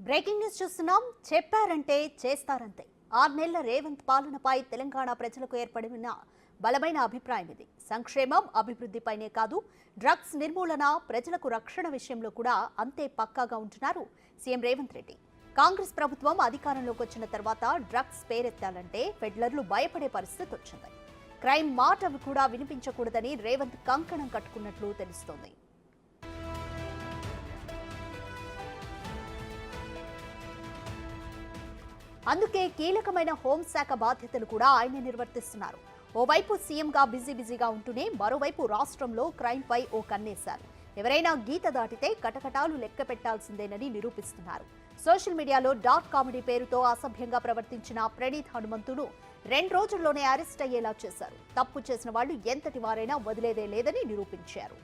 Breaking news చూస్తున్నాం. చెప్పారంటే చేస్తారంతే. 6 నెలల రేవంత్ పాలనపై తెలంగాణ ప్రజలకు ఏర్పడిన బలమైన అభిప్రాయం ఇది. సంక్షేమం, అభివృద్ధిపైనే కాదు, డ్రగ్స్ నిర్మూలన, ప్రజలకు రక్షణ విషయంలో కూడా అంతే పక్కాగా ఉంటున్నారు సీఎం రేవంత్ రెడ్డి. కాంగ్రెస్ ప్రభుత్వం అధికారంలోకి వచ్చిన తర్వాత డ్రగ్స్ పేరెత్తాలంటే ఫెడ్లర్లు భయపడే పరిస్థితి వచ్చింది. క్రైమ్ మాట కూడా వినిపించకూడదని రేవంత్ కంకణం కట్టుకున్నట్లు తెలుస్తోంది. అందుకే కీలకమైన హోంశాఖ బాధ్యతలు కూడా ఆయనే నిర్వర్తిస్తున్నారు. ఓవైపు సీఎంగా బిజీగా ఉంటూనే మరోవైపు రాష్ట్రంలో క్రైమ్ పై ఓ కన్నేశారు. ఎవరైనా గీత దాటితే కటకటాలు లెక్క పెట్టాల్సిందేనని నిరూపిస్తున్నారు. సోషల్ మీడియాలో డార్క్ కామెడీ పేరుతో అసభ్యంగా ప్రవర్తించిన ప్రణీత్ హనుమంతును 2 రోజుల్లోనే అరెస్ట్ అయ్యేలా చేశారు. తప్పు చేసిన వాళ్లు ఎంతటి వారైనా వదిలేదే లేదని నిరూపించారు.